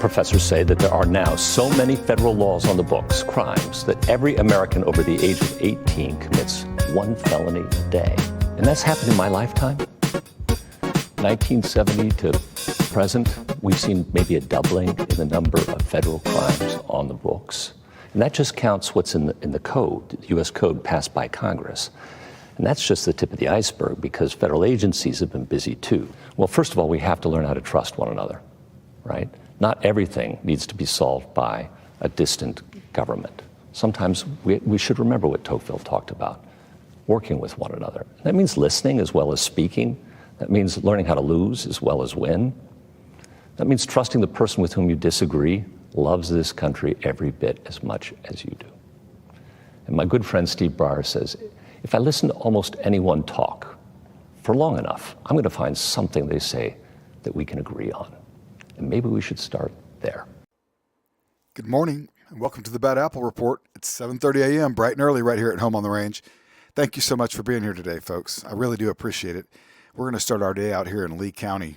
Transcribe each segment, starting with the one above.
professors say that there are now so many federal laws on the books, crimes, that every American over the age of 18 commits one felony a day. And that's happened in my lifetime. 1970 to present, we've seen maybe a doubling in the number of federal crimes on the books. And that just counts what's in the code, the U.S. code passed by Congress. And that's just the tip of the iceberg, because federal agencies have been busy too. Well, first of all, we have to learn how to trust one another, right? Not everything needs to be solved by a distant government. Sometimes we should remember what Tocqueville talked about, working with one another. That means listening as well as speaking. That means learning how to lose as well as win. That means trusting the person with whom you disagree loves this country every bit as much as you do. And my good friend Steve Breyer says, if I listen to almost anyone talk for long enough, I'm going to find something they say that we can agree on. And maybe we should start there. Good morning, and welcome to the Bad Apple Report. It's 7:30 a.m., bright and early right here at home on the range. Thank you so much for being here today, folks. I really do appreciate it. We're going to start our day out here in Lee County,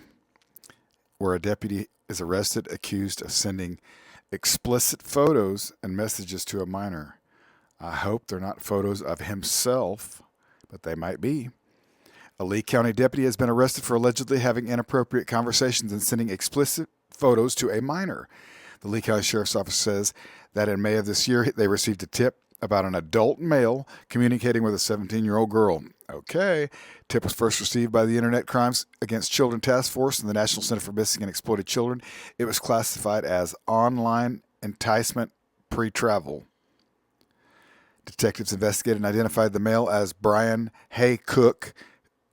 where a deputy is arrested, accused of sending explicit photos and messages to a minor. I hope they're not photos of himself, but they might be. A Lee County deputy has been arrested for allegedly having inappropriate conversations and sending explicit photos to a minor. The Lee County Sheriff's Office says that in May of this year, they received a tip about an adult male communicating with a 17-year-old girl. Okay. Tip was first received by the Internet Crimes Against Children Task Force and the National Center for Missing and Exploited Children. It was classified as online enticement pre-travel. Detectives investigated and identified the male as Brian Hay Cook,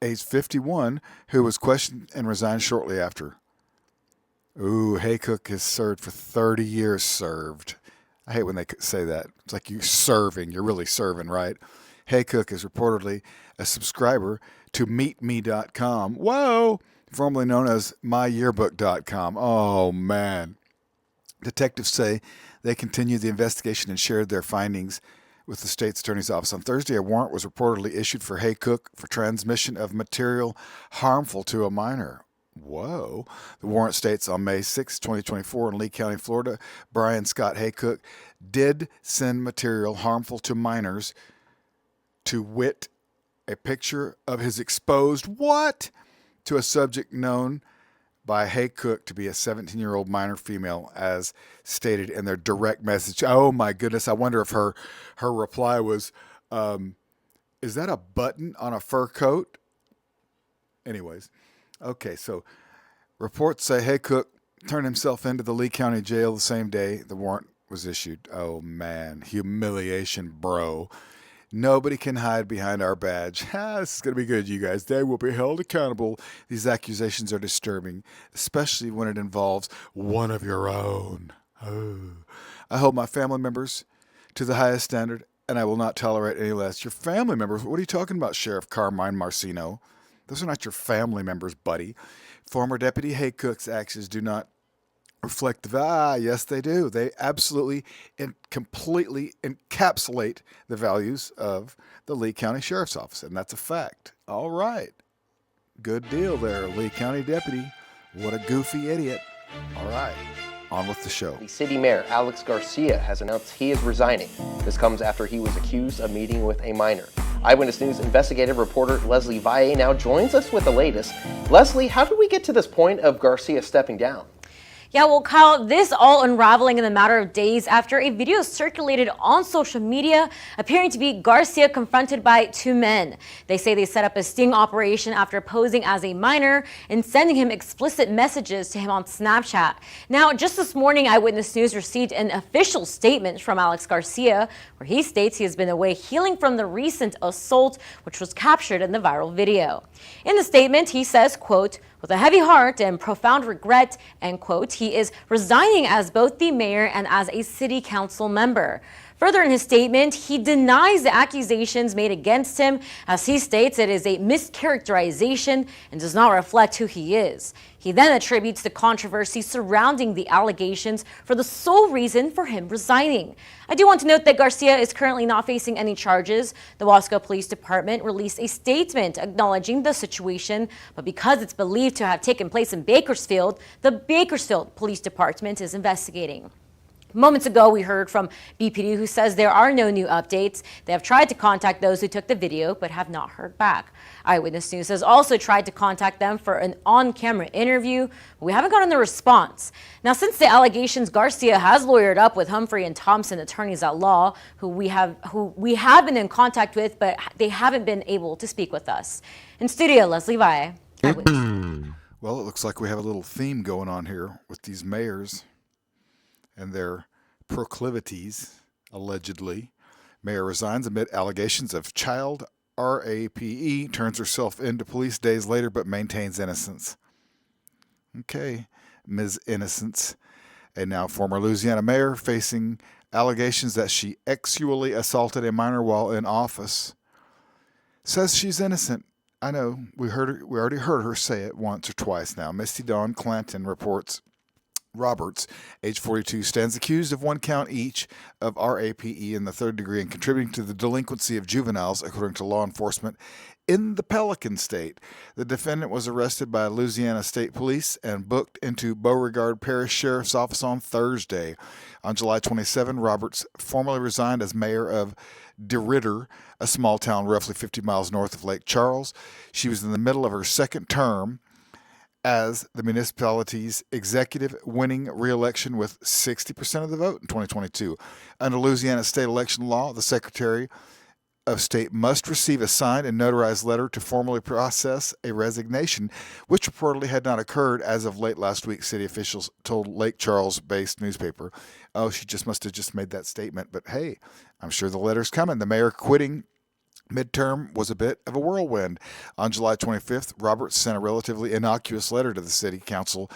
age 51, who was questioned and resigned shortly after. Ooh, Hay Cook has served for 30 years served. I hate when they say that. It's like you're serving. You're really serving, right? Hay Cook is reportedly a subscriber to meetme.com. Whoa! Formerly known as myyearbook.com. Oh, man. Detectives say they continued the investigation and shared their findings with the state's attorney's office. On Thursday, a warrant was reportedly issued for Hay Cook for transmission of material harmful to a minor. Whoa. The warrant states on May 6, 2024 in Lee County, Florida, Brian Scott Hay Cook did send material harmful to minors, to wit, a picture of his exposed what? To a subject known by Hay Cook to be a 17-year-old minor female, as stated in their direct message. Oh my goodness, I wonder if her reply was, is that a button on a fur coat? Anyways, okay, so reports say Hay Cook turned himself into the Lee County Jail the same day the warrant was issued. Oh man, humiliation, bro. Nobody can hide behind our badge. This is going to be good, you guys. They will be held accountable. These accusations are disturbing, especially when it involves one of your own. Oh. I hold my family members to the highest standard, and I will not tolerate any less. Your family members? What are you talking about, Sheriff Carmine Marcino? Those are not your family members, buddy. Former Deputy Hay Cook's actions do not reflect the yes, they do. They absolutely and completely encapsulate the values of the Lee County Sheriff's Office, and that's a fact. All right. Good deal there, Lee County Deputy. What a goofy idiot. All right. On with the show. The city mayor, Alex Garcia, has announced he is resigning. This comes after he was accused of meeting with a minor. Eyewitness News investigative reporter Leslie Valle now joins us with the latest. Leslie, how did we get to this point of Garcia stepping down? Yeah, well, Kyle, this all unraveling in a matter of days after a video circulated on social media appearing to be Garcia confronted by two men. They say they set up a sting operation after posing as a minor and sending him explicit messages to him on Snapchat. Now, just this morning, Eyewitness News received an official statement from Alex Garcia, where he states he has been away healing from the recent assault, which was captured in the viral video. In the statement, he says, quote, "With a heavy heart and profound regret," end quote, he is resigning as both the mayor and as a city council member. Further in his statement, he denies the accusations made against him. As he states, it is a mischaracterization and does not reflect who he is. He then attributes the controversy surrounding the allegations for the sole reason for him resigning. I do want to note that Garcia is currently not facing any charges. The Wasco Police Department released a statement acknowledging the situation, but because it's believed to have taken place in Bakersfield, the Bakersfield Police Department is investigating. Moments ago, we heard from BPD, who says there are no new updates. They have tried to contact those who took the video, but have not heard back. Eyewitness News has also tried to contact them for an on-camera interview, but we haven't gotten a response. Now, since the allegations, Garcia has lawyered up with Humphrey and Thompson attorneys at law, who we have been in contact with, but they haven't been able to speak with us. In studio, Leslie Valle. Well, it looks like we have a little theme going on here with these mayors and their proclivities, allegedly. Mayor resigns amid allegations of child rape, turns herself into police days later but maintains innocence. Okay, Ms. Innocence, a now former Louisiana mayor facing allegations that she sexually assaulted a minor while in office, says she's innocent. I know, we already heard her say it once or twice now. Misty Dawn Clanton reports Roberts, age 42, stands accused of one count each of rape in the third degree and contributing to the delinquency of juveniles, according to law enforcement in the Pelican State. The defendant was arrested by Louisiana State Police and booked into Beauregard Parish Sheriff's Office on Thursday. On July 27, Roberts formally resigned as mayor of DIDDLER, a small town roughly 50 miles north of Lake Charles. She was in the middle of her second term as the municipality's executive, winning re-election with 60% of the vote in 2022. Under Louisiana state election law, the Secretary of State must receive a signed and notarized letter to formally process a resignation, which reportedly had not occurred as of late last week, city officials told Lake Charles-based newspaper. Oh, she must have just made that statement, but hey, I'm sure the letter's coming. The mayor quitting midterm was a bit of a whirlwind. On July 25th, Roberts sent a relatively innocuous letter to the city council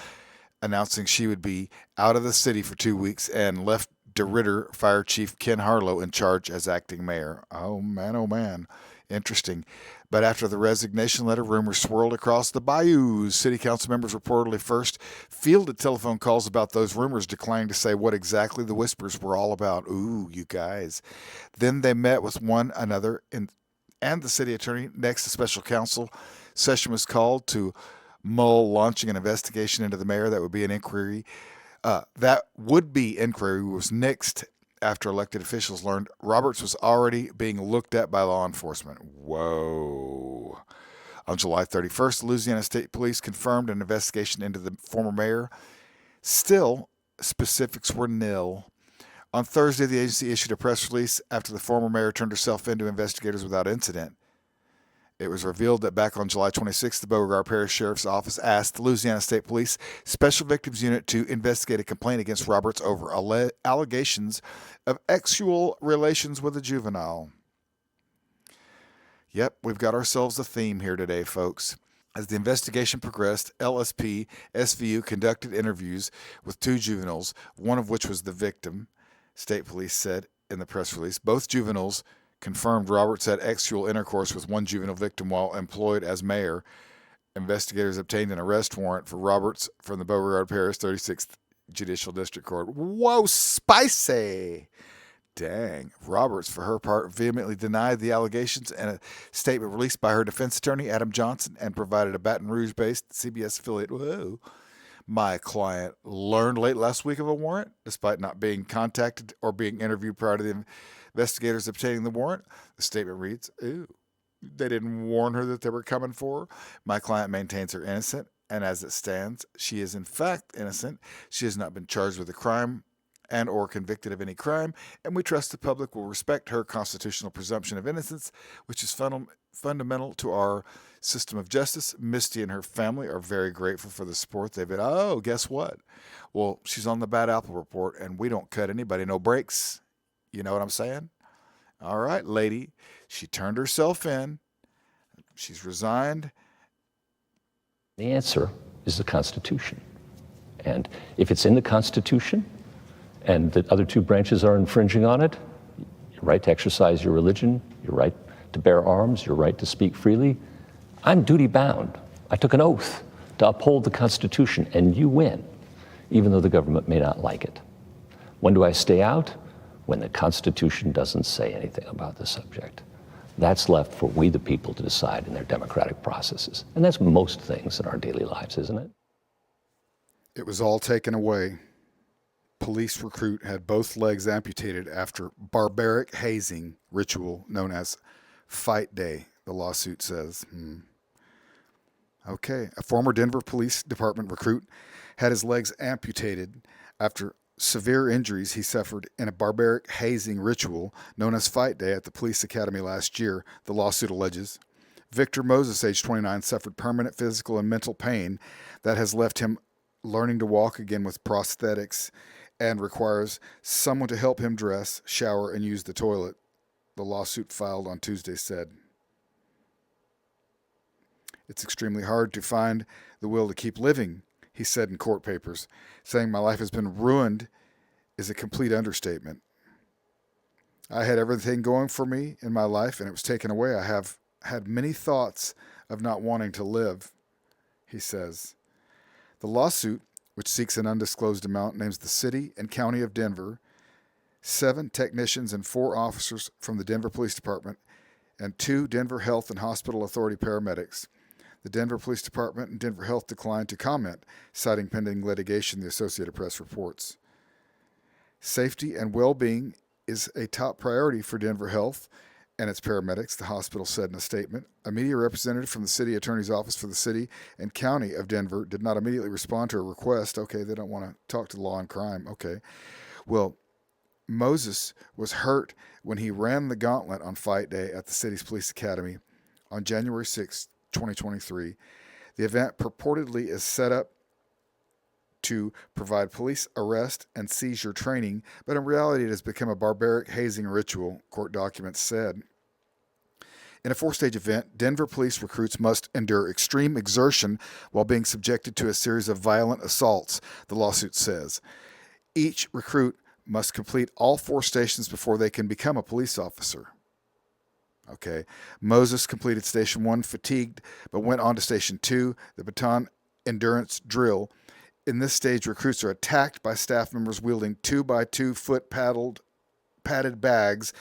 announcing she would be out of the city for 2 weeks and left DIDDLER Fire Chief Ken Harlow in charge as acting mayor. Oh man. Interesting. But after the resignation letter, rumors swirled across the bayous. City council members reportedly first fielded telephone calls about those rumors, declining to say what exactly the whispers were all about. Ooh, you guys. Then they met with one another and the city attorney. Next, a special council session was called to mull launching an investigation into the mayor. That would be an inquiry. That would-be inquiry was nixed after elected officials learned Roberts was already being looked at by law enforcement. Whoa. On July 31st, the Louisiana State Police confirmed an investigation into the former mayor. Still, specifics were nil. On Thursday, the agency issued a press release after the former mayor turned herself in to investigators without incident. It was revealed that back on July 26th, the Beauregard Parish Sheriff's Office asked the Louisiana State Police Special Victims Unit to investigate a complaint against Roberts over allegations of sexual relations with a juvenile. Yep, we've got ourselves a theme here today, folks. As the investigation progressed, LSP SVU conducted interviews with 2 juveniles, one of which was the victim, State Police said in the press release. Both juveniles confirmed Roberts had sexual intercourse with one juvenile victim while employed as mayor. Investigators obtained an arrest warrant for Roberts from the Beauregard Parish 36th Judicial District Court. Whoa, spicy! Dang. Roberts, for her part, vehemently denied the allegations in a statement released by her defense attorney, Adam Johnson, and provided a Baton Rouge-based CBS affiliate. Whoa. My client learned late last week of a warrant, despite not being contacted or being interviewed prior to the investigators obtaining the warrant. The statement reads, ooh, they didn't warn her that they were coming for her. My client maintains her innocent, and as it stands, she is in fact innocent. She has not been charged with a crime and or convicted of any crime, and we trust the public will respect her constitutional presumption of innocence, which is fundamental to our system of justice. Misty and her family are very grateful for the support they've been. Oh, guess what? Well, she's on the Bad Apple Report, and we don't cut anybody no breaks. You know what I'm saying? All right, lady. She turned herself in. She's resigned. The answer is the Constitution. And if it's in the Constitution and the other 2 branches are infringing on it, your right to exercise your religion, your right to bear arms, your right to speak freely. I'm duty bound. I took an oath to uphold the Constitution, and you win, even though the government may not like it. When do I stay out? When the Constitution doesn't say anything about the subject. That's left for we the people to decide in their democratic processes. And that's most things in our daily lives, isn't it? It was all taken away. Police recruit had both legs amputated after barbaric hazing ritual known as Fight Day, the lawsuit says. Okay, a former Denver Police Department recruit had his legs amputated after severe injuries he suffered in a barbaric hazing ritual known as Fight Day at the police academy last year, the lawsuit alleges. Victor Moses, age 29, suffered permanent physical and mental pain that has left him learning to walk again with prosthetics and requires someone to help him dress, shower, and use the toilet, the lawsuit filed on Tuesday said. It's extremely hard to find the will to keep living, he said in court papers. Saying my life has been ruined is a complete understatement. I had everything going for me in my life, and it was taken away. I have had many thoughts of not wanting to live, he says. The lawsuit, which seeks an undisclosed amount, names the city and county of Denver, 7 technicians and 4 officers from the Denver Police Department, and 2 Denver Health and Hospital Authority paramedics. The Denver Police Department and Denver Health declined to comment, citing pending litigation, the Associated Press reports. Safety and well-being is a top priority for Denver Health and its paramedics, the hospital said in a statement. A media representative from the city attorney's office for the city and county of Denver did not immediately respond to a request. Okay, they don't want to talk to law and crime. Okay. Well, Moses was hurt when he ran the gauntlet on Fight Day at the city's police academy on January 6, 2023. The event purportedly is set up to provide police arrest and seizure training, but in reality it has become a barbaric hazing ritual, court documents said. In a 4-stage event, Denver police recruits must endure extreme exertion while being subjected to a series of violent assaults, the lawsuit says. Each recruit must complete all 4 stations before they can become a police officer. Okay. Moses completed Station 1 fatigued, but went on to Station 2, the baton endurance drill. In this stage, recruits are attacked by staff members wielding 2x2 foot padded bags,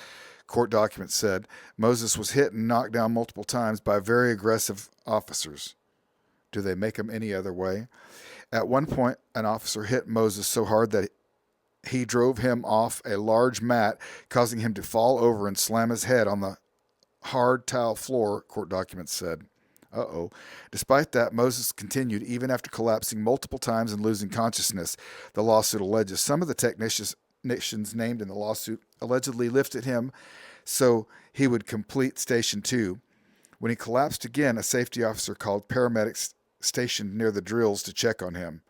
court documents said. Moses was hit and knocked down multiple times by very aggressive officers. Do they make them any other way? At one point, an officer hit Moses so hard that he drove him off a large mat, causing him to fall over and slam his head on the hard tile floor, court documents said. Despite that, Moses continued even after collapsing multiple times and losing consciousness, the lawsuit alleges. Some of the technicians named in the lawsuit allegedly lifted him so he would complete Station 2. When he collapsed again, a safety officer called paramedics stationed near the drills to check on him.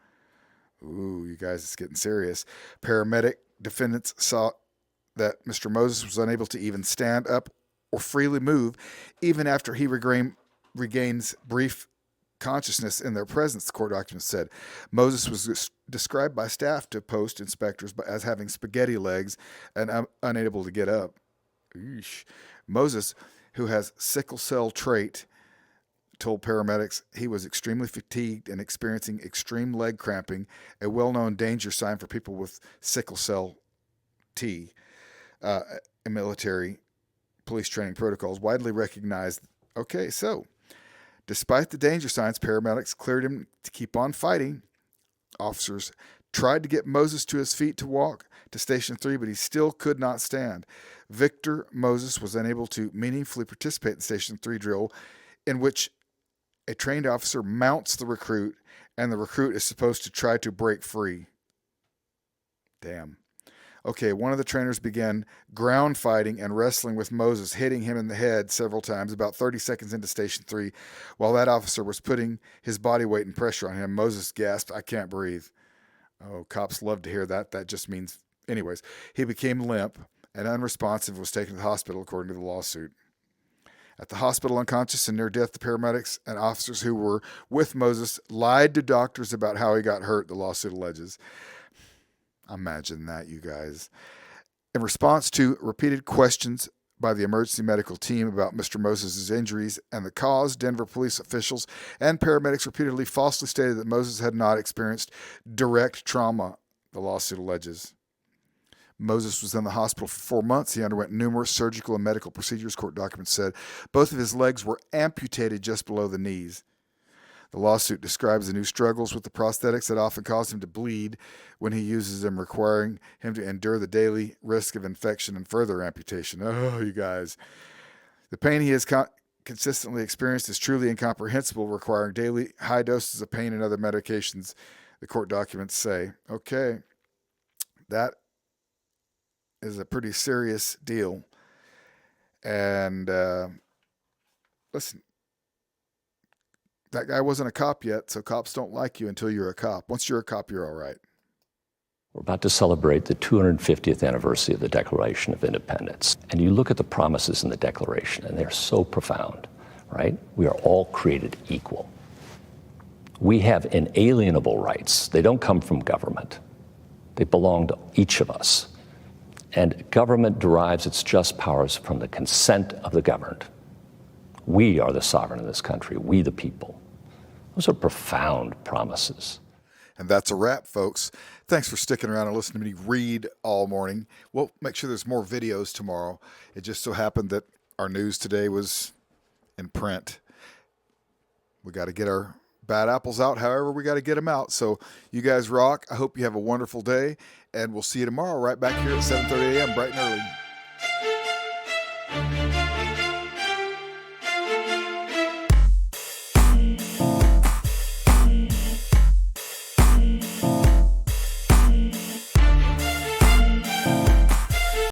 Ooh, you guys, it's getting serious. Paramedic defendants saw that Mr. Moses was unable to even stand up or freely move, even after he regains brief consciousness in their presence, the court documents said. Moses was described by staff to post inspectors as having spaghetti legs and unable to get up. Eesh. Moses, who has sickle cell trait, told paramedics he was extremely fatigued and experiencing extreme leg cramping, a well-known danger sign for people with sickle cell T. Military police training protocols widely recognized. Okay, so despite the danger signs, paramedics cleared him to keep on fighting. Officers tried to get Moses to his feet to walk to Station 3, but he still could not stand. Victor Moses was unable to meaningfully participate in the Station 3 drill, in which a trained officer mounts the recruit, and the recruit is supposed to try to break free. Damn. Okay, one of the trainers began ground fighting and wrestling with Moses, hitting him in the head several times, about 30 seconds into Station 3. While that officer was putting his body weight and pressure on him, Moses gasped, "I can't breathe." Oh, cops love to hear that. That just means... Anyways, he became limp and unresponsive, was taken to the hospital, according to the lawsuit. At the hospital, unconscious and near death, the paramedics and officers who were with Moses lied to doctors about how he got hurt, the lawsuit alleges. Imagine that, you guys. In response to repeated questions by the emergency medical team about Mr. Moses' injuries and the cause, Denver police officials and paramedics repeatedly falsely stated that Moses had not experienced direct trauma, the lawsuit alleges. Moses was in the hospital for 4 months. He underwent numerous surgical and medical procedures, court documents said. Both of his legs were amputated just below the knees. The lawsuit describes the new struggles with the prosthetics that often cause him to bleed when he uses them, requiring him to endure the daily risk of infection and further amputation. Oh, you guys. The pain he has consistently experienced is truly incomprehensible, requiring daily high doses of pain and other medications, the court documents say. Okay, that is a pretty serious deal. And listen, that guy wasn't a cop yet, so cops don't like you until you're a cop. Once you're a cop, you're all right. We're about to celebrate the 250th anniversary of the Declaration of Independence. And you look at the promises in the Declaration, and they're so profound, right? We are all created equal. We have inalienable rights. They don't come from government. They belong to each of us. And government derives its just powers from the consent of the governed. We are the sovereign in this country, we the people. Those are profound promises. And that's a wrap, folks. Thanks for sticking around and listening to me read all morning. We'll make sure there's more videos tomorrow. It just so happened that our news today was in print. We got to get our bad apples out. However, we got to get them out. So you guys rock. I hope you have a wonderful day. And we'll see you tomorrow right back here at 7:30 a.m. bright and early.